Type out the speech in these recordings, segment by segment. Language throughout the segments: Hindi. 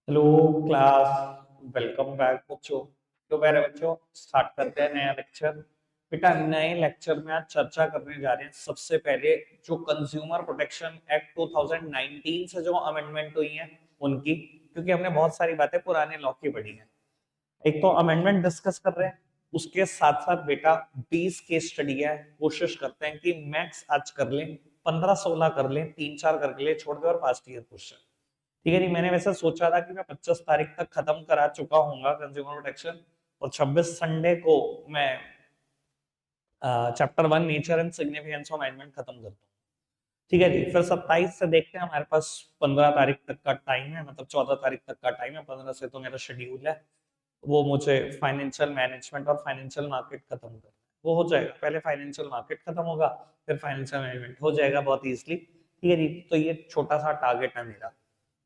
Hello class. वेलकम बैक बच्चों। तो मेरे बच्चों स्टार्ट करते हैं नया लेक्चर। बेटा नए लेक्चर में आज चर्चा करने जा रहे हैं सबसे पहले जो कंज्यूमर प्रोटेक्शन एक्ट 2019 से जो अमेंडमेंट हुई है उनकी, क्योंकि हमने बहुत सारी बातें पुराने लॉ की पढ़ी हैं। एक तो अमेंडमेंट डिस्कस कर रहे हैं, उसके साथ साथ बेटा 20 केस स्टडी है, कोशिश करते हैं कि मैक्स आज कर लें, 15-16 कर लें, 3-4 करके ले छोड़ दे और पास्ट ईयर क्वेश्चन। ठीक है जी। मैंने वैसे सोचा था कि मैं 25 तारीख तक खत्म करा चुका हूँ कंज्यूमर प्रोटेक्शन, और 26 संडे को मैं chapter 1 nature and significance of amendment खत्म करता हूँ। ठीक है जी। फिर 27 से देखते हैं, हमारे पास 15 तारीख तक का टाइम है, मतलब 14 तारीख तक का टाइम है, 15 से तो मेरा शेड्यूल है। वो मुझे फाइनेंशियल मैनेजमेंट और फाइनेंशियल मार्केट खत्म करना है, वो हो जाएगा। पहले फाइनेंशियल मार्केट खत्म होगा, फिर फाइनेंशियल मैनेजमेंट हो जाएगा बहुत इजीली। ठीक है जी। तो ये छोटा सा टारगेट है मेरा।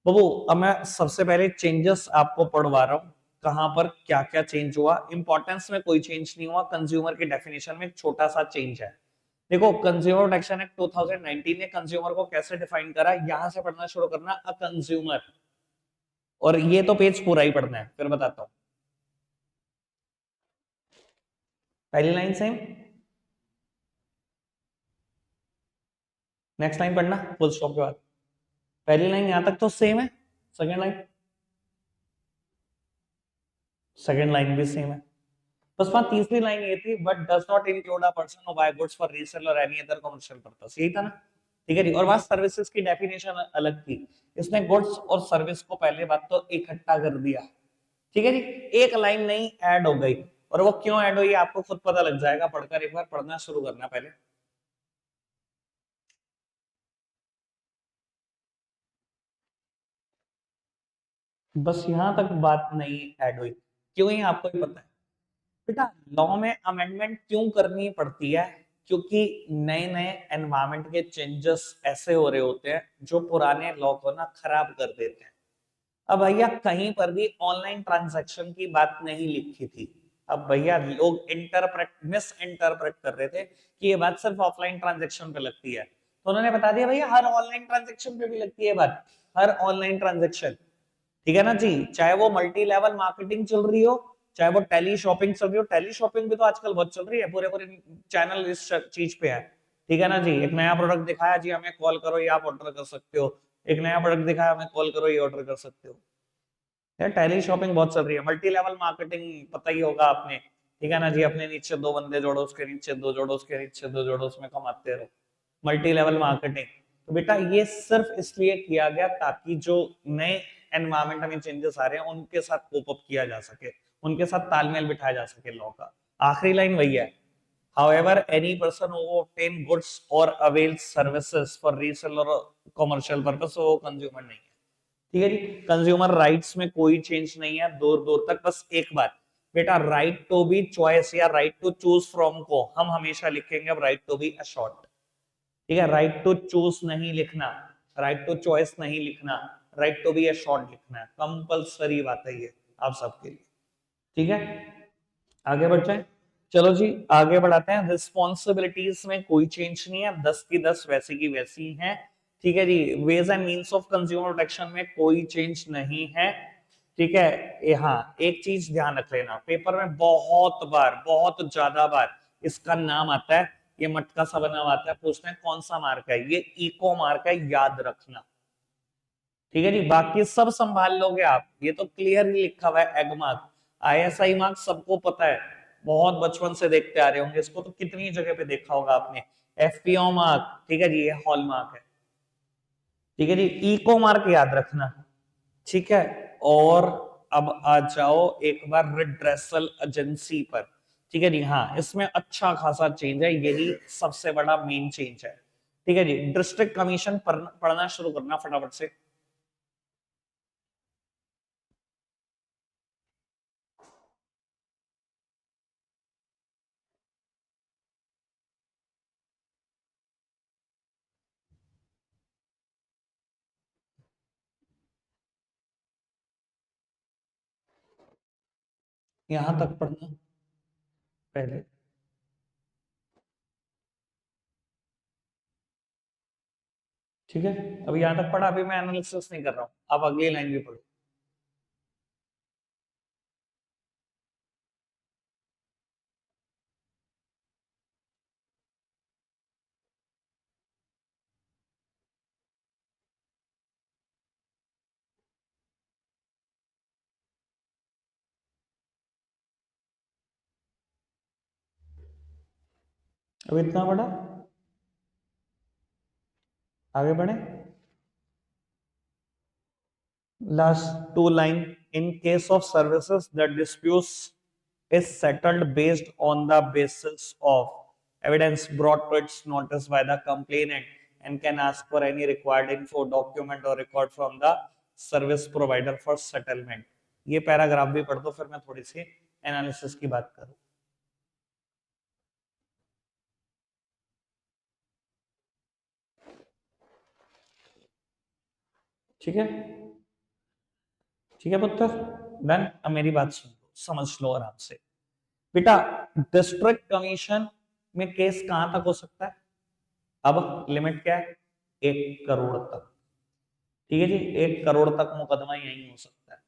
बाबू अब मैं सबसे पहले चेंजेस आपको पढ़वा रहा हूँ, कहां पर क्या क्या चेंज हुआ। इंपॉर्टेंस में कोई चेंज नहीं हुआ, कंज्यूमर की डेफिनेशन में एक छोटा सा चेंज है। देखो कंज्यूमर प्रोटेक्शन एक्ट 2019 ने कंज्यूमर को कैसे डिफाइन करा, यहां से पढ़ना शुरू करना, अ कंज्यूमर। और ये तो पेज पूरा ही पढ़ना है, फिर बताता हूँ। पहली लाइन सेम, नेक्स्ट लाइन पढ़ना फुल स्टॉप के बाद। पहली लाइन यहां तक तो सेम है, सेकंड लाइन, सेकंड लाइन भी सेम है। बस वहां तीसरी लाइन ये थी, but does not include a person who buy goods for resale और एनी अदर कमर्शियल पर्पस, यही था ना। ठीक है जी। और वहां सर्विसेज की डेफिनेशन अलग थी, इसने गुड्स और सर्विस को पहले बात तो इकट्ठा कर दिया। ठीक है जी। एक लाइन नहीं ऐड हो गई, और वो क्यों ऐड हुई आपको खुद पता लग जाएगा पढ़कर, एक बार पढ़ना शुरू करना पहले। बस यहां तक बात नहीं ऐड हुई, क्यों ही आपको ही पता है। बेटा लॉ में अमेंडमेंट क्यों करनी पड़ती है, क्योंकि नए नए एनवायरमेंट के चेंजेस ऐसे हो रहे होते हैं जो पुराने लॉ को ना खराब कर देते हैं। अब भैया कहीं पर भी ऑनलाइन ट्रांजैक्शन की बात नहीं लिखी थी। अब भैया लोग इंटरप्रेट मिस इंटरप्रेट कर रहे थे कि ये बात सिर्फ ऑफलाइन ट्रांजैक्शन पे लगती है, तो उन्होंने बता दिया भैया हर ऑनलाइन ट्रांजैक्शन पे भी लगती है बात। हर ऑनलाइन ट्रांजैक्शन, ठीक है ना जी। चाहे वो मल्टी लेवल मार्केटिंग चल रही हो, चाहे वो टेली शॉपिंग चल रही हो, टेली शॉपिंग भी तो आजकल बहुत चल रही है, पूरे पूरे चैनल इस चीज पे है। ठीक है ना जी। एक नया प्रोडक्ट दिखाया जी, हमें कॉल करो ये आप ऑर्डर कर सकते हो। एक नया प्रोडक्ट दिखाया, हमें कॉल करो ये ऑर्डर कर सकते हो। यार टेली शॉपिंग बहुत चल रही है, मल्टी लेवल मार्केटिंग पता ही होगा आपने। ठीक है ना जी। अपने नीचे दो बंदे जोड़ो, उसके नीचे दो जोड़ो, उसके नीचे दो जोड़ो, उसमें कमाते रहो, मल्टी लेवल मार्केटिंग। तो बेटा ये सिर्फ इसलिए किया गया ताकि जो नए एनवायरमेंट में चेंजेस आ रहे हैं उनके साथ कोप अप किया जा सके, उनके साथ तालमेल बिठाया जा सके लॉ का। आखिरी लाइन वही है, however any person who obtain goods or avails services for resale or commercial purpose वो कंज्यूमर नहीं है। ठीक है जी। कंज्यूमर राइट्स में कोई चेंज नहीं है दूर दूर तक। बस एक बात बेटा, राइट टू बी चॉइस या राइट टू चूज फ्रॉम को हम हमेशा लिखेंगे अब राइट टू बी अशॉर्ट। ठीक है, राइट टू चूज नहीं लिखना, राइट टू चॉइस नहीं लिखना, राइट टू बी अशॉर्ट लिखना है, कंपलसरी बात है ये आप सबके लिए। ठीक है, आगे बढ़ जाए। चलो जी आगे बढ़ाते हैं। रिस्पॉन्सिबिलिटीज में कोई चेंज नहीं है, 10 की 10 वैसी की वैसी हैं। ठीक है जी। Ways and means of consumer protection में कोई चेंज नहीं है। ठीक है। हाँ एक चीज ध्यान रख लेना, पेपर में बहुत बार, बहुत ज्यादा बार इसका नाम आता है, ये मटका सा बना हुआ आता है, पूछते हैं कौन सा मार्क है, ये इको मार्क है, याद रखना। ठीक है जी। बाकी सब संभाल लोगे आप, ये तो क्लियर ही लिखा हुआ है एग मार्क। आईएसआई मार्क सबको पता है, बहुत बचपन से देखते आ रहे होंगे इसको, तो कितनी जगह पे देखा होगा आपने। एफपीओ मार्क, ठीक है जी, ये हॉल मार्क है। ठीक है जी। इको मार्क याद रखना। ठीक है। और अब आ जाओ एक बार रिड्रेसल एजेंसी पर। ठीक है जी। हाँ इसमें अच्छा खासा चेंज है, यही सबसे बड़ा मेन चेंज है। ठीक है जी। डिस्ट्रिक्ट कमीशन पढ़ना शुरू करना फटाफट से। यहां तक पढ़ना पहले। ठीक है, अभी यहां तक पढ़ा, अभी मैं एनालिसिस नहीं कर रहा हूं, अब अगली लाइन भी पढ़ो। अब इतना बड़ा, आगे बढ़े। Last two line. In case of services, the disputes is settled based on the basis of evidence brought to its notice by the complainant and can ask for any required info, document or record from the service provider for settlement. ये पैराग्राफ भी पढ़ दो, फिर मैं थोड़ी सी एनालिसिस की बात करूं। ठीक है, ठीक है पुत्र, डन। अब मेरी बात सुन लो, समझ लो आराम से बेटा। डिस्ट्रिक्ट कमीशन में केस कहां तक हो सकता है? अब लिमिट क्या है? 1 करोड़ तक। ठीक है जी, 1 करोड़ तक मुकदमा यही हो सकता है।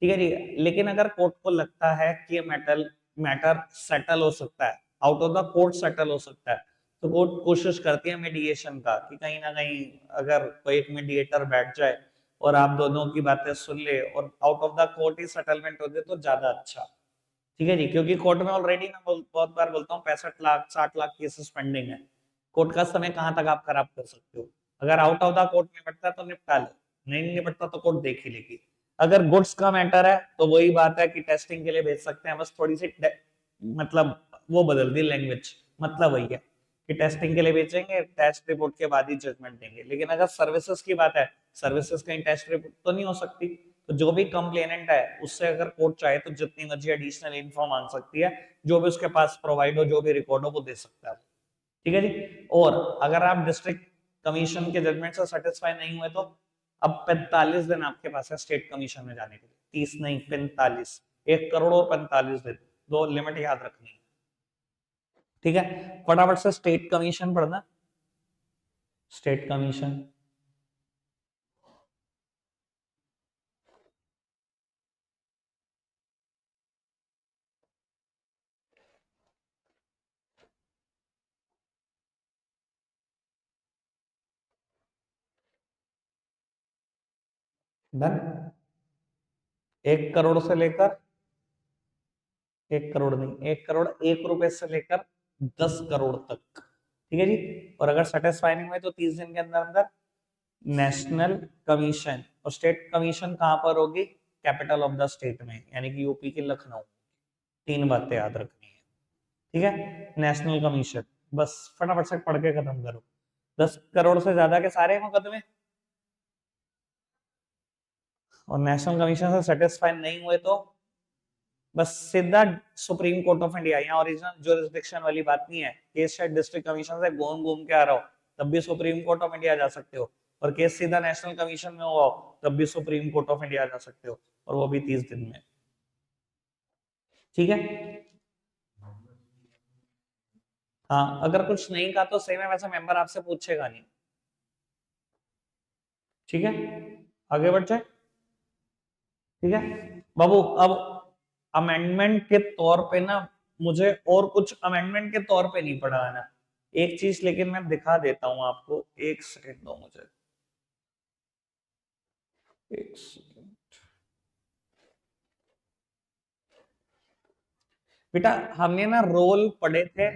ठीक है जी, लेकिन अगर कोर्ट को लगता है कि मैटर सेटल हो सकता है, out of the court settle हो सकता है, तो कोर्ट कोशिश करती है मीडिएशन का, कि कहीं ना कहीं अगर कोई एक मीडिएटर बैठ जाए और आप दोनों की बातें सुन ले और out of the court he settlement हो जाए तो ज्यादा अच्छा। ठीक है जी, क्योंकि कोर्ट में ऑलरेडी मैं बहुत बार बोलता हूँ 65 लाख 60 लाख केसेस पेंडिंग है। कोर्ट का समय कहां तक आप खराब कर सकते हो? अगर आउट ऑफ द कोर्ट निपटता है तो निपटा लो, नहीं निपटता तो कोर्ट देख ही लेगी। अगर गुड्स का मैटर है तो वही बात है कि टेस्टिंग के लिए भेज सकते हैं, बस थोड़ी सी मतलब वो बदल दी लैंग्वेज, मतलब वही है कि टेस्टिंग के लिए भेजेंगे, टेस्ट रिपोर्ट के बाद ही जजमेंट देंगे। लेकिन अगर सर्विसेज की बात है, सर्विसेज कहीं टेस्ट रिपोर्ट तो नहीं हो सकती, तो जो भी कंप्लेनेंट है उससे अगर कोर्ट चाहे तो जितनी मर्जी एडिशनल इन्फो मांग सकती है, जो भी उसके पास प्रोवाइड हो, जो भी रिकॉर्ड हो वो दे सकता है। ठीक है जी। और अगर आप डिस्ट्रिक्ट कमीशन के जजमेंट से सेटिस्फाई नहीं हुए तो अब 45 दिन आपके पास है स्टेट कमीशन में जाने के लिए। 30 नहीं, 45। 1 करोड़ और 45 दिन, दो लिमिट याद रखनी है। ठीक है, फटाफट से स्टेट कमीशन पढ़ना। State commission, done. 1 करोड़ से लेकर, 1 करोड़ नहीं, 1 करोड़ 1 रुपए से लेकर 10 करोड़ तक। ठीक है जी। और अगर सेटिस्फाई नहीं हुए तो 30 दिन के अंदर अंदर नेशनल कमीशन। और स्टेट कमीशन कहां पर होगी? कैपिटल ऑफ द स्टेट में, यानी कि यूपी के लखनऊ। 3 बातें याद रखनी है। ठीक है, नेशनल कमीशन, बस फटाफट से पढ़ के खत्म करो। 10 करोड़ से ज्यादा के सारे मुकदमे, और नेशनल कमीशन से सेटिस्फाई नहीं हुए तो बस सीधा सुप्रीम कोर्ट ऑफ इंडिया। यहाँ ओरिजिनल ज्यूरिसडिक्शन वाली बात नहीं है। केस शायद डिस्ट्रिक्ट कमीशन से घूम घूम के आ रहा हो तब भी सुप्रीम कोर्ट ऑफ इंडिया जा सकते हो, और केस सीधा नेशनल कमीशन में हुआ हो तब भी सुप्रीम कोर्ट ऑफ इंडिया जा सकते हो, और वो भी 30 दिन में। ठीक है। हाँ, अगर कुछ नहीं कहा तो सही में वैसे मेंबर आपसे पूछेगा नहीं। ठीक है, आगे बढ़ जाए। ठीक है बाबू, अब अमेंडमेंट के तौर पे ना, मुझे और कुछ अमेंडमेंट के तौर पे नहीं पढ़ा है ना, एक चीज लेकिन मैं दिखा देता हूं आपको, एक सेकंड दो मुझे, एक सेकंड। बेटा हमने ना रोल पढ़े थे,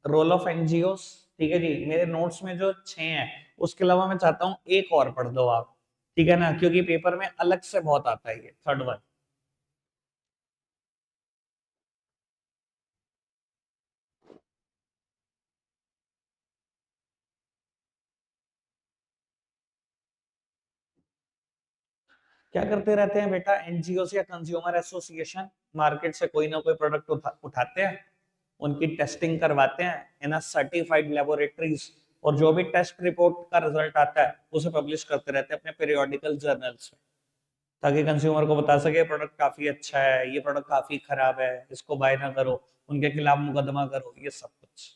रोल ऑफ एनजीओ। ठीक है जी, मेरे नोट्स में जो 6 हैं उसके अलावा मैं चाहता हूं एक और पढ़ दो आप। ठीक है ना, क्योंकि पेपर में अलग से बहुत आता है ये थर्ड वन। क्या करते रहते हैं बेटा एनजीओ या कंज्यूमर एसोसिएशन? मार्केट से कोई ना कोई प्रोडक्ट उठाते हैं, उनकी टेस्टिंग करवाते हैं इन सर्टिफाइड लेबोरेटरीज, और जो भी टेस्ट रिपोर्ट का रिजल्ट आता है उसे पब्लिश करते रहते हैं अपने पीरियोडिकल जर्नल्स में, ताकि कंज्यूमर को बता सके प्रोडक्ट काफी अच्छा है, ये प्रोडक्ट काफी खराब है, इसको बाय ना करो, उनके खिलाफ मुकदमा करो, ये सब कुछ।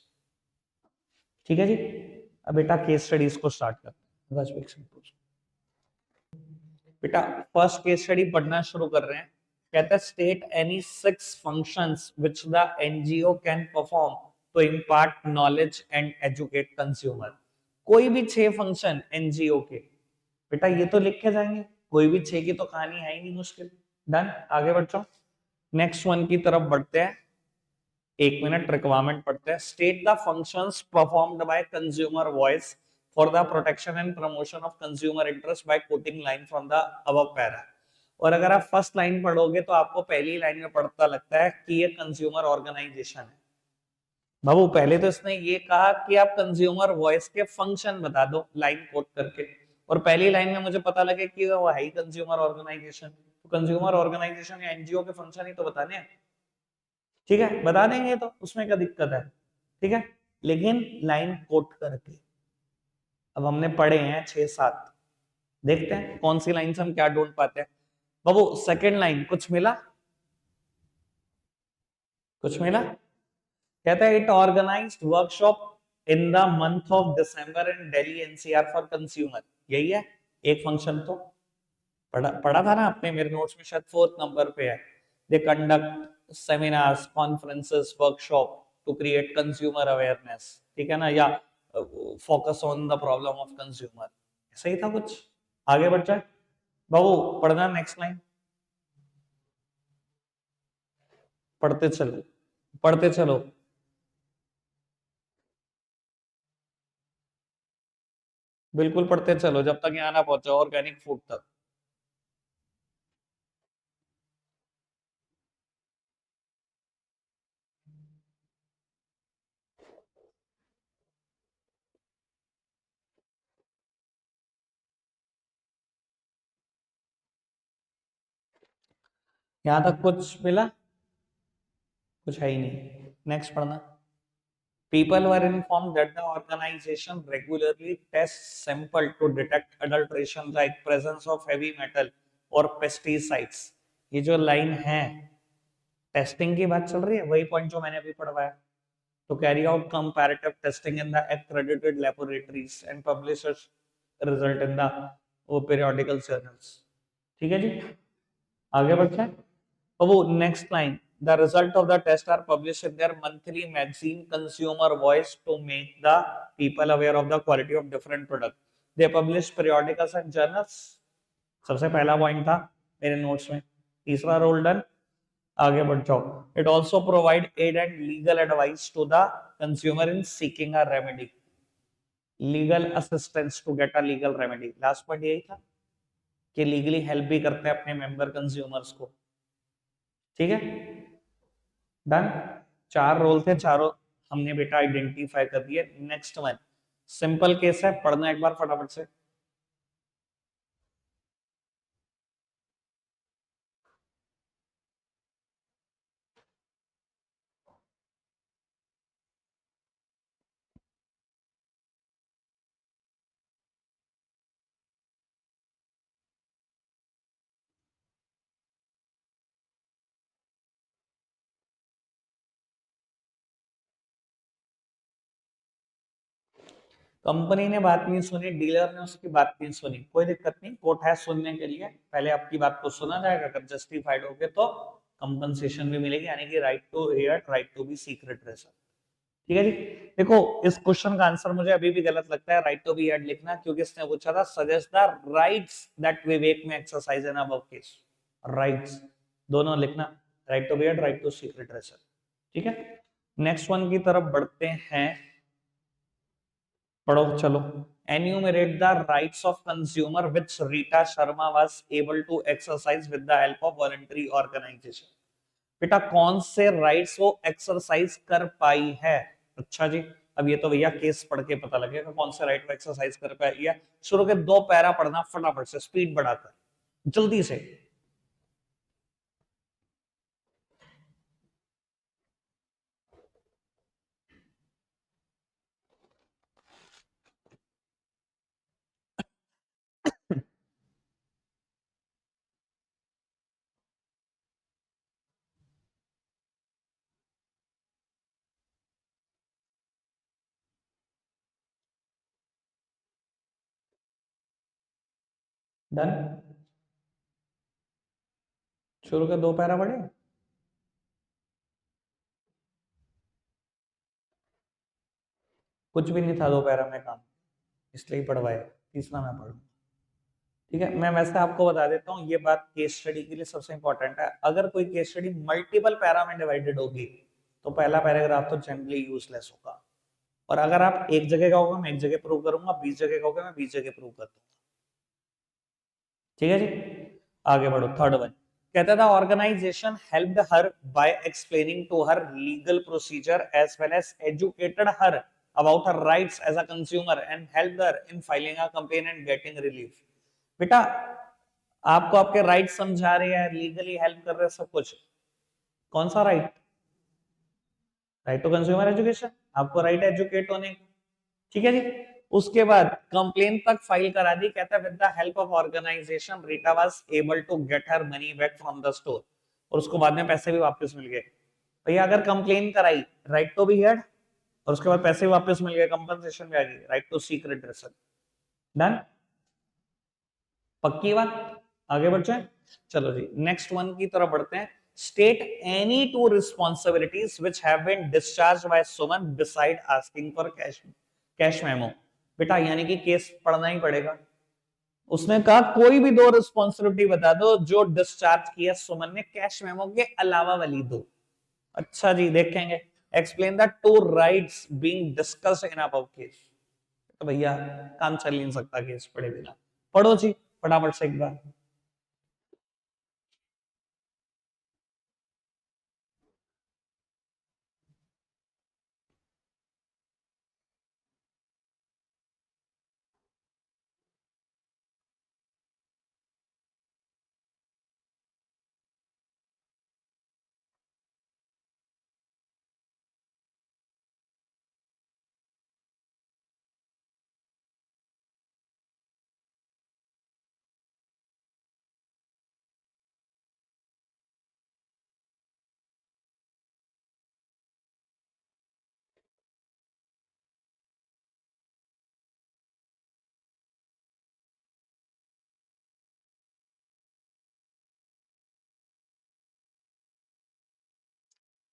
ठीक है जी। अब बेटा केस स्टडीज को स्टार्ट करते हैं। बेटा फर्स्ट केस स्टडी पढ़ना शुरू कर रहे हैं। कहता है state any 6 functions which the NGO can perform to impart knowledge and educate consumer. कोई भी 6 फंक्शन एनजीओ के, बेटा ये तो लिख के जाएंगे, कोई भी 6 की तो कहानी है ही नहीं मुश्किल। डन, आगे बढ़ जाओ, नेक्स्ट वन की तरफ बढ़ते हैं। एक मिनट, रिक्वायरमेंट पढ़ते हैं। State the functions performed by consumer voice for the protection and promotion of consumer interest by coating line from the above para. और अगर आप फर्स्ट लाइन पढ़ोगे तो आपको पहली लाइन में पढ़ता लगता है कि ये कंज्यूमर ऑर्गेनाइजेशन है। बाबू पहले तो इसने ये कहा कि आप कंज्यूमर वॉइस के फंक्शन बता दो लाइन कोट करके, और पहली लाइन में मुझे पता लगे कि वो है ही कंज्यूमर ऑर्गेनाइजेशन, तो कंज्यूमर ऑर्गेनाइजेशन या एनजीओ के फंक्शन ही तो बताने हैं। ठीक है, बता देंगे तो उसमें क्या दिक्कत है। ठीक है, लेकिन लाइन कोट करके। अब हमने पढ़े हैं 6-7, देखते हैं कौन सी लाइन से हम क्या ढूंढ पाते हैं। बाबू सेकंड लाइन कुछ मिला? कुछ मिला? कहता है it organised workshop in the month of December in Delhi NCR for consumer. यही है एक फंक्शन। तो पढ़ा था ना आपने, मेरे नोट्स में शायद 4th नंबर पे है। They conduct seminars, conferences, workshop to create consumer awareness. ठीक है ना, या focus on the problem of consumer, ऐसा ही था कुछ। आगे बढ़ जाए बाबू, पढ़ना नेक्स्ट लाइन। पढ़ते चलो, पढ़ते चलो। बिल्कुल पढ़ते चलो जब तक यहाँ ना पहुंचो ऑर्गेनिक फूड तक। यहाँ तक कुछ मिला? कुछ है ही नहीं। नेक्स्ट पढ़ना। People were informed that the organization regularly tests sample to detect adulteration like presence of heavy metal or pesticides। ये जो लाइन है, टेस्टिंग की बात चल रही है, वही पॉइंट जो मैंने अभी पढ़वाया। To carry out comparative testing in the accredited laboratories and publish its result in the periodical journals। ठीक है जी, आगे बढ़ते हैं। अब वो next line, the result of the test are publish in their monthly magazine consumer voice to make the people aware of the quality of different product. They publish periodicals and journals. सबसे पहला पॉइंट था मेरे नोट्स में। तीसरा रोल डन, आगे बढ़ जाओ। It also provide aid and legal advice to the consumer in seeking a remedy. Legal assistance to get a legal remedy, last point यही था कि लीगली हेल्प भी करते हैं अपने मेंबर कंज्यूमर्स को। ठीक है, डन। 4 रोल थे, चारों हमने बेटा आइडेंटिफाई कर दिए। नेक्स्ट वन सिंपल केस है, पढ़ना एक बार फटाफट से। कंपनी ने बात नहीं सुनी, डीलर ने उसकी बात नहीं सुनी, कोई दिक्कत नहीं, कोर्ट है सुनने के लिए। पहले आपकी बात को सुना जाएगा, अगर जस्टिफाइड हो गए तो कंपनसेशन भी मिलेगी, यानी कि right to hear, right to be seek redressal. ठीक है जी। देखो इस क्वेश्चन का आंसर मुझे अभी भी गलत लगता है, राइट टू बी हेड लिखना, क्योंकि इसने पूछा था suggest the rights that Vivek may exercise in above case. Rights दोनों लिखना, right to be heard, right to seek redressal. ठीक है, नेक्स्ट वन की तरफ बढ़ते हैं। पढ़ो चलो। enumerate the rights of consumer which Rita Sharma was able to exercise with the help of voluntary organization। बेटा कौन से राइट्स वो एक्सरसाइज कर पाई है? अच्छा जी, अब ये तो भैया केस पढ़ के पता लगेगा कौन से राइट वो एक्सरसाइज कर पाई है। शुरू के 2 पैरा पढ़ना फटाफट से, स्पीड बढ़ाकर जल्दी से। डन, शुरू के 2 पैरा पढ़े। कुछ भी नहीं था 2 पैरा में काम, इसलिए पढ़वाए, तीसरा मैं पढ़ू। ठीक है, मैं वैसे आपको बता देता हूँ, ये बात केस स्टडी के लिए सबसे इंपॉर्टेंट है। अगर कोई केस स्टडी मल्टीपल पैरा में डिवाइडेड होगी तो पहला पैराग्राफ तो जनरली यूजलेस होगा। और अगर आप एक जगह का होगा मैं एक जगह प्रूव करूंगा, 20 जगह का होगा मैं 20 जगह प्रूव कर दूंगा। ठीक है जी, आगे बढ़ो। थर्ड वन कहता था organisation helped her by explaining to her legal procedure as well as educated her about her rights as a consumer and helped her in filing a complaint and getting relief. बेटा आपको आपके राइट समझा रहे हैं, लीगली हेल्प कर रहे हैं, सब कुछ। कौन सा right? Right to consumer education, आपको राइट एजुकेट होने का। ठीक है जी। उसके बाद कंप्लेन तक फाइल करा दी, कहता है with the help of organisation Rita was able to get her money back from the store, और उसको बाद में पैसे भी वापस मिल गए। भैया अगर कंप्लेन कराई, राइट टू बी हेard, और उसके बाद पैसे वापस मिल गए, कंपनसेशन भी आ गई, right to seek redressal. Done, पक्की बात। आगे बढ़ जाए, चलो जी नेक्स्ट वन की तरफ बढ़ते हैं। State any two responsibilities which have been discharged by Suman beside asking for cash memo. बेटा यानी कि केस पढ़ना ही पड़ेगा। उसने कहा कोई भी दो रिस्पॉन्सिबिलिटी बता दो जो डिस्चार्ज किया सुमन ने कैश मेमो के अलावा वाली दो। अच्छा जी देखेंगे, explain the to rights being discussed in above case. तो भैया काम चल नहीं सकता केस पढ़े बिना। पढ़ो जी फटाफट से एक बार।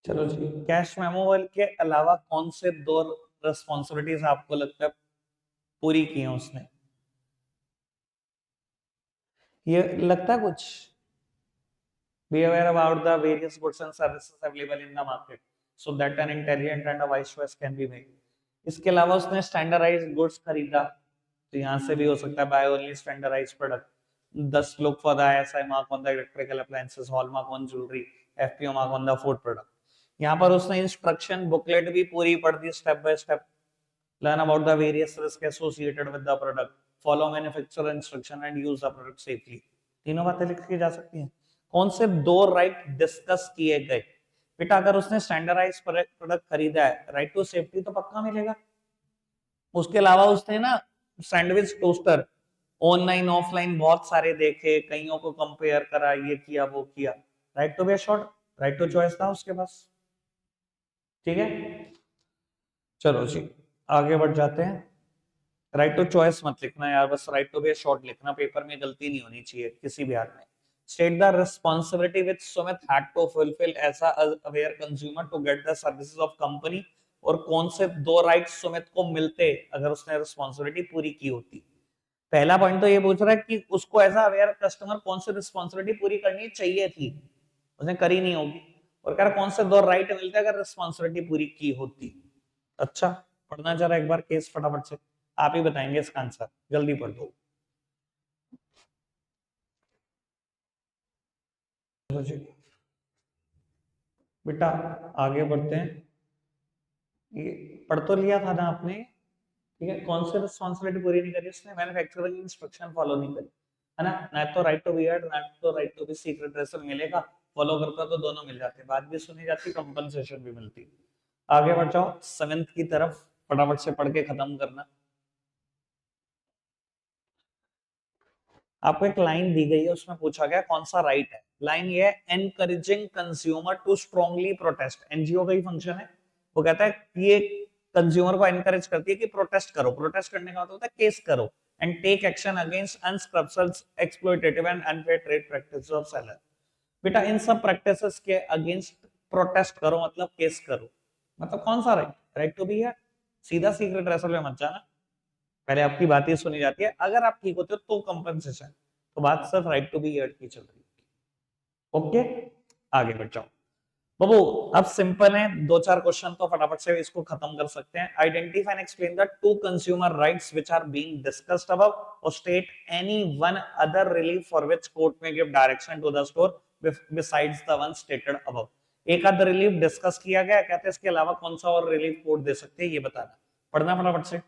चलो जी, कैश मेमो के अलावा कौन से दो रिस्पॉन्सिबिलिटीज आपको लगता है पूरी की हैं उसने? ये लगता है कुछ? Be aware about the various goods and services available in the market so that an intelligent and a wise choice can be made. इसके अलावा उसने स्टैंडर्डाइज्ड गुड्स खरीदा, तो यहाँ से भी हो सकता है by only standardised product. 10 look for the ISI mark on the electrical appliances, hallmark on jewellery, FPO mark on the food product. यहाँ पर उसने इंस्ट्रक्शन बुकलेट भी पूरी पढ़ दी step by step. Learn about the various risk associated with the product, follow manufacturer instruction and use the product safely. तीनों बातें लिख के जा सकती हैं। कौन से दो राइट डिस्कस किए गए? बेटा अगर उसने स्टैंडर्डाइज प्रोडक्ट खरीदा है, राइट टू सेफ्टी तो पक्का मिलेगा। उसके अलावा उसने ना सैंडविच टोस्टर ऑनलाइन ऑफलाइन बहुत सारे देखे, कईयों को कंपेयर करा, ये किया वो किया, right to be assured, right to choice था उसके पास। ठीक है, चलो जी आगे बढ़ जाते हैं। राइट टू चॉइस मत लिखना यार, बस राइट टू बी शॉर्ट लिखना, पेपर में गलती नहीं होनी चाहिए किसी भी हाल में। State the responsibility which Sumit had to fulfil as a aware consumer to get the services of company, और कौन से दो राइट्स सुमित को मिलते अगर उसने रिस्पॉन्सिबिलिटी पूरी की होती। पहला पॉइंट तो ये पूछ रहा है कि उसको एज अ अवेयर कस्टमर कौन सी रिस्पॉन्सिबिलिटी पूरी करनी चाहिए थी, उसने करी नहीं होगी। और कह रहा कौन से दो राइट मिलते अगर रिस्पॉन्सिबिलिटी पूरी की होती। अच्छा, पढ़ना जरा एक बार केस फटाफट से, आप ही बताएंगे इसका आंसर, जल्दी पढ़ दो। जी बेटा आगे बढ़ते हैं। ये पढ़ तो लिया था ना आपने? ठीक है, कौन सी रिस्पॉन्सिबिलिटी पूरी नहीं करी उसने? मैन्युफैक्चरिंग इंस्ट्रक्शन फॉलो नहीं करी, है ना? ना तो राइट टू बी हर्ड, ना तो right to be seek redressal मिलेगा। फॉलो करता तो दोनों मिल जाते, बात भी सुनी जाती, कंपनसेशन भी मिलती। आगे बढ़ जाओ सेवेंथ की तरफ, फटाफट से पढ़ के खत्म करना। आपको एक लाइन दी गई है, उसमें पूछा गया कौन सा राइट है। लाइन ये है, encouraging consumer to strongly protest. NGO का ही फंक्शन है। वो कहता है कि ये कंज्यूमर को एनकरेज करती है कि प्रोटेस्ट करो। प्रोटेस्ट करने का मतलब होता है केस करो, and take action against unscrupulous, exploitative and unfair trade practices of seller. बेटा इन सब प्रैक्टिसेस के अगेंस्ट प्रोटेस्ट करो मतलब केस करो। मतलब कौन सा राइट? राइट टू बी है। सीधा सीक्रेट रेसल में मत जाना, पहले आपकी बात ही सुनी जाती है, अगर आप ठीक होते हो तो कंपनसेशन। तो बात सिर्फ राइट टू बी हर्ड की चल रही है। ओके, आगे बढ़ जाओ। बाबू अब सिंपल है, दो चार क्वेश्चन तो फटाफट से इसको खत्म कर सकते हैं। Identify and explain the two consumer rights which are being discussed above, और state any one other relief for which court may give direction to the store besides the one stated above. एक आधा रिलीफ डिस्कस किया गया, कहते हैं इसके अलावा कौन सा और रिलीफ कोर्ट दे सकते हैं, ये बताना। पढ़ना फटाफट से।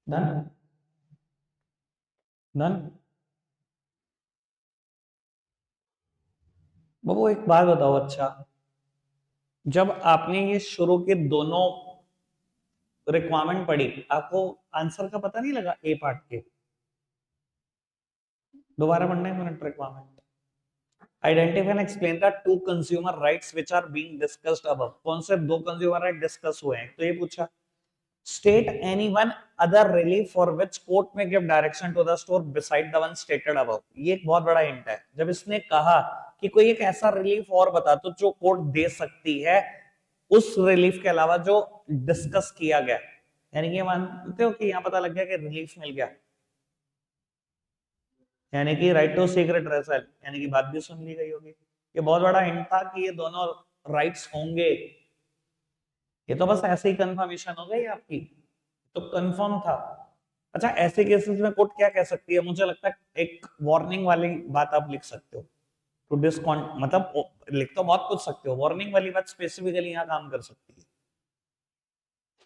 Done done. बाबू एक बात बताओ, अच्छा जब आपने ये शुरू के दोनों रिक्वायरमेंट पढ़ी, आपको आंसर का पता नहीं लगा ए पार्ट के? दोबारा पढ़ना है minute requirement. Identify and explain the two consumer rights which are being discussed above. कौन से दो कंज्यूमर राइट डिस्कस हुए हैं? तो ये पूछा state any one other relief for which court may give direction to the store beside the one stated above. ये एक बहुत बड़ा हिंट है। जब इसने कहा कि कोई एक ऐसा रिलीफ और बता तो जो कोर्ट दे सकती है उस रिलीफ के अलावा जो डिस्कस किया गया, यानी कि मानते हो कि यहां पता लग गया कि रिलीफ मिल गया, यानी कि राइट टू सीक्रेट रेसल, यानी कि बात भी सुन ली गई होगी। ये बहुत बड़ा हिंट था कि ये दोनों राइट्स होंगे। ये तो बस ऐसे ही कंफर्मेशन हो गई आपकी, तो कंफर्म था। अच्छा ऐसे केसेस में कोर्ट क्या कह सकती है? मुझे लगता है एक वार्निंग वाली बात आप लिख सकते हो। टू डिसकॉन मतलब लिख तो बहुत कुछ सकते हो, वार्निंग वाली बात स्पेसिफिकली यहाँ काम कर सकती है।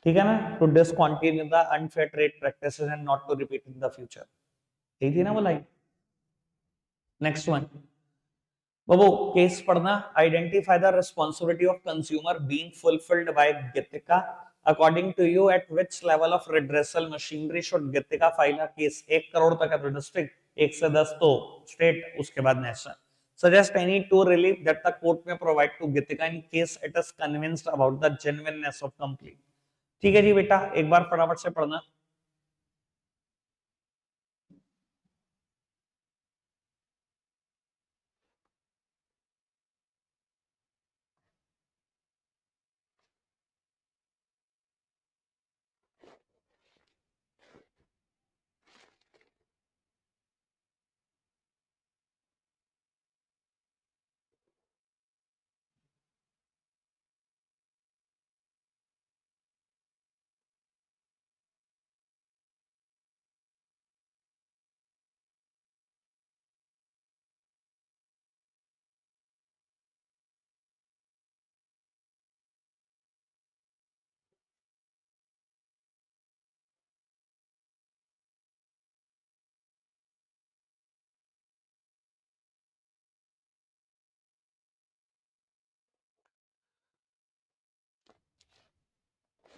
ठीक है ना? To discontinue the unfair trade practices and not to repeat in the future. यही थी ना वो लाइन। नेक्स्ट वन बाबू, केस पढ़ना। Identify the responsibility of consumer being fulfilled by Geetika. According to you at which level of redressal machinery should Geetika file a case? 1 crore तक है तो डिस्ट्रिक्ट, 1 से 10 तो स्टेट, उसके बाद national. Suggest any two relief that the court may provide to Geetika in case it is convinced about the genuineness of complaint. ठीक है जी बेटा, एक बार फटाफट से पढ़ना।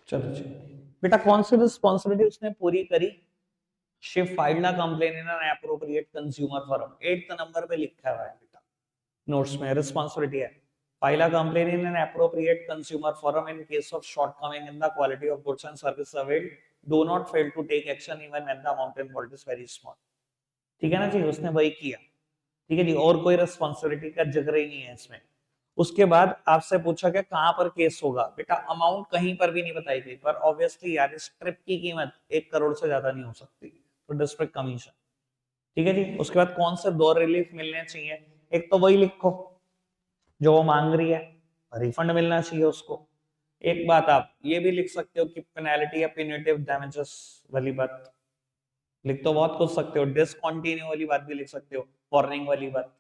चलो जी बेटा, कौन सी रिस्पॉन्सिबिलिटी उसने पूरी करी? She filed a complaint in an appropriate consumer forum. 8th number पे लिखा हुआ है बेटा नोट्स में, रिस्पॉन्सिबिलिटी है file a complaint in an appropriate consumer forum in case of shortcoming in the quality of goods and service availed, do not fail to take action even when the amount involved is very small. ठीक है ना जी, उसने वही किया। ठीक है जी, और कोई रिस्पॉन्सिबिलिटी का जिक्र ही नहीं है इसमें। उसके बाद आपसे पूछा कि कहां पर केस होगा? बेटा अमाउंट कहीं पर भी नहीं बताई गई, पर ऑब्वियसली यार इस ट्रिप की कीमत 1 करोड़ से ज्यादा नहीं हो सकती, तो डिस्ट्रिक्ट कमीशन। ठीक है जी, उसके बाद कौन से दो रिलीफ मिलने चाहिए? एक तो वही लिखो जो वो मांग रही है, रिफंड मिलना चाहिए उसको। एक बात आप ये भी लिख सकते हो कि पेनल्टी या पेनेटिव डैमेजेस वाली बात लिख तो बहुत कुछ सकते हो, डिसकंटिन्यू वाली बात भी लिख सकते हो, वार्निंग वाली बात।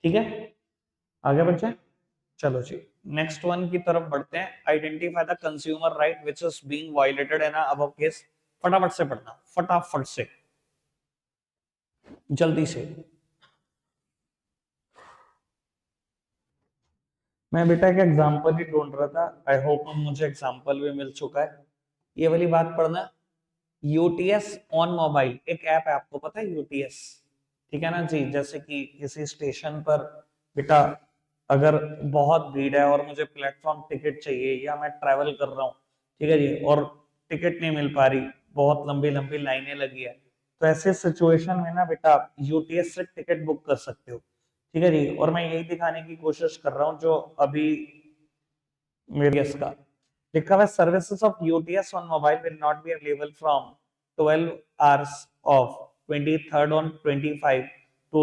ठीक है, आगे बढ़ते हैं। चलो जी, नेक्स्ट वन की तरफ बढ़ते हैं। Identify the consumer right which is being violated in above case. फटाफट से पढ़ना, फटाफट से, जल्दी से। मैं बेटा एक एग्जांपल ही ढूंढ रहा था, आई होप अब मुझे एग्जांपल भी मिल चुका है। ये वाली बात पढ़ना। यूटीएस ऑन मोबाइल एक ऐप है, आपको पता है यूटीएस? ठीक है ना जी, जैसे कि किसी स्टेशन पर बेटा अगर बहुत भीड़ है और मुझे प्लेटफॉर्म टिकट चाहिए या मैं ट्रैवल कर रहा हूँ, ठीक है जी, और टिकट नहीं मिल पा रही, बहुत लंबी लंबी लाइनें लगी है, तो ऐसे सिचुएशन में ना बेटा आप यूटीएस से टिकट बुक कर सकते हो, ठीक है जी। और मैं यही दिखाने की कोशिश कर रहा हूँ जो अभी मेरे का लिखा हुआ है, services of UTS on mobile will not be available from 12 hours of 23rd on 25 to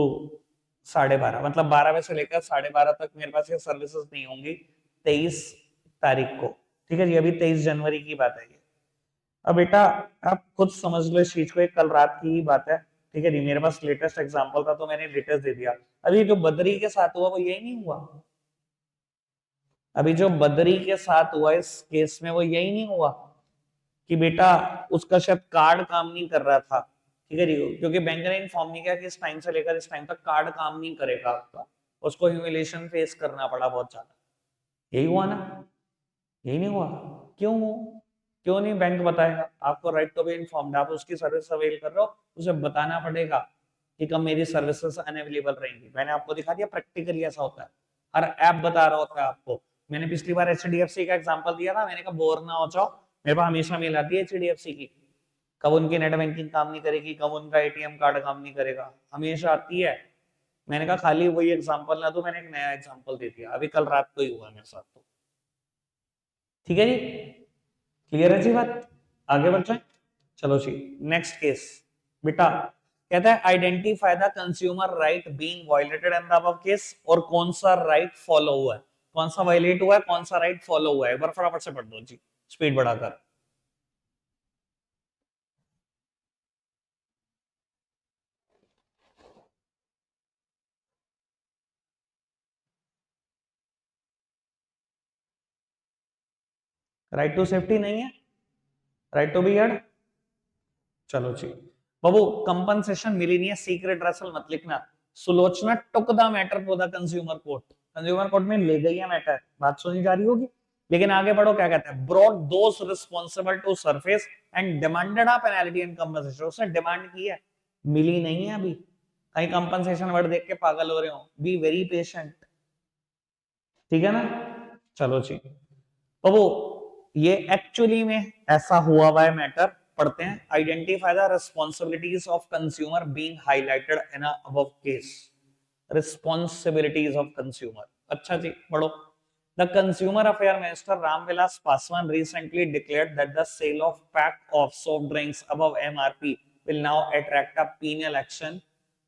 12:30, मतलब 12 बजे से लेकर 12:30 तक मेरे पास ये सर्विसेज नहीं होंगी 23 तारीख को, ठीक है जी। अभी 23 जनवरी की बात है ये। अब बेटा आप खुद समझ लो इस चीज को, एक कल रात की ही बात है, ठीक है जी। मेरे पास लेटेस्ट एग्जांपल था तो मैंने लेटेस्ट दे दिया। अभी जो बदरी के साथ हुआ वो यही नहीं हुआ, अभी जो बदरी के साथ हुआ इस केस में वो यही नहीं हुआ कि बेटा उसका शायद कार्ड काम नहीं कर रहा था, ठीक है जी। क्योंकि बैंक ने इन्फॉर्म नहीं किया कि इस टाइम से लेकर इस टाइम तक कार्ड काम नहीं करेगा आपका, उसको ह्यूमिलेशन फेस करना पड़ा बहुत ज्यादा। यही हुआ ना, यही नहीं हुआ। क्यों क्यों नहीं बैंक बताएगा आपको? राइट टू बी इन्फॉर्म्ड, आप उसकी सर्विस अवेल कर रहे हो, उसे बताना पड़ेगा कि कब मेरी सर्विसेज अनअवेलेबल रहेंगी। मैंने आपको दिखा दिया प्रैक्टिकली ऐसा होता है, हर ऐप बता रहा होता है आपको। मैंने पिछली बार एचडीएफसी का एग्जांपल दिया था, मैंने कहा बोर ना हो जाओ, मेरे पास हमेशा मेल आती है एचडीएफसी की, कब उनकी नेट बैंकिंग काम नहीं करेगी, कब उनका एटीएम कार्ड काम नहीं करेगा, हमेशा आती है। मैंने कहा खाली वही एग्जांपल ना दो, मैंने एक नया एग्जांपल दे दिया, अभी कल रात को ही हुआ मेरे साथ तो, ठीक है जी। क्लियर है जी बात, आगे बढ़ जाए। चलो जी नेक्स्ट केस बेटा कहता है identify the consumer right being violated in the above case, और कौन सा राइट फॉलो हुआ है, कौन सा वायलेट हुआ है, कौन सा राइट फॉलो हुआ है, एक बार फटाफट से पढ़ दो जी स्पीड बढ़ाकर। राइट टू सेफ्टी नहीं है, राइट टू बी हर्ड। चलो जी बाबू कंपनसेशन मिली नहीं है, सीक्रेट रेसल मत लिखना। Sulochana took the matter to the consumer court, consumer court में ले गई है मैटर, बात सुनी जा रही होगी। लेकिन आगे बढ़ो क्या कहता है, brought those responsible to surface and demanded a penalty and compensation, उसने डिमांड की है, मिली नहीं है अभी। कहीं कंपनसेशन वर्ड देख के पागल हो रहे हो, बी वेरी पेशेंट, ठीक है ना। चलो जी बाबू ये एक्चुअली में ऐसा हुआ है मैटर, पढ़ते हैं। Identify the responsibilities of consumer being highlighted in above case, responsibilities of consumer. अच्छा जी पढ़ो। The consumer affair minister Ramvilas Paswan recently declared that the sale of pack of soft drinks above MRP will now attract a penal action.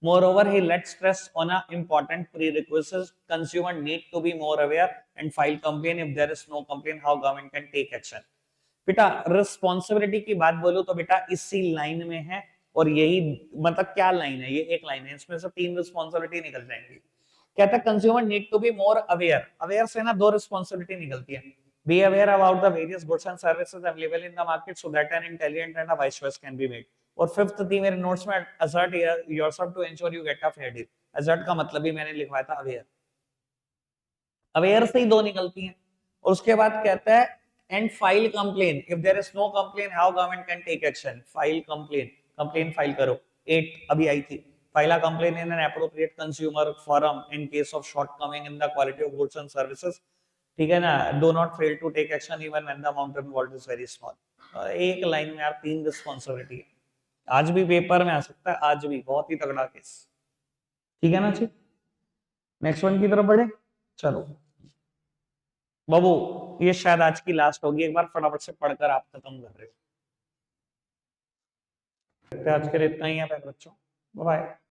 Moreover, he let stress on an important prerequisite: consumer need to be more aware and file complaint. If there is no complaint, how government can take action? बेटा रिस्पॉन्सिबिलिटी की बात बोलो तो बेटा इसी लाइन में है, और यही मतलब क्या लाइन है, ये एक लाइन है, इसमें से तीन रिस्पॉन्सिबिलिटी निकल जाएंगी। कहता है consumer need to be more aware, aware से ना दो रिस्पॉन्सिबिलिटी निकलती है। Be aware about the various goods and services available in the market so that an intelligent and a wise choice can be made. और फिफ्थ थी मेरे नोट्स में, assert yourself to ensure you get a fair deal. Assert का मतलब भी मैंने लिखवाया था अवेयर, अवेयर से ही दो निकलती हैं। और उसके बाद कहता है and file complain, if there is no complain how government can take action. File complain, complain file करो। 8 अभी आई थी, file a complain in an appropriate consumer forum in case of shortcoming in the quality of goods and services, ठीक है ना। Do not fail to take action even when the amount involved is very small. एक लाइन में यार तीन रिस्पांसिबिलिटी है, आज भी पेपर में आ सकता है, आज भी बहुत ही तगड़ा केस, ठीक है ना जी। नेक्स्ट वन की तरफ बढ़े। चलो बाबू ये शायद आज की लास्ट होगी, एक बार फटाफट से पढ़कर आप खत्म कर रहे हो। आज के लिए इतना ही है बच्चों, बाय।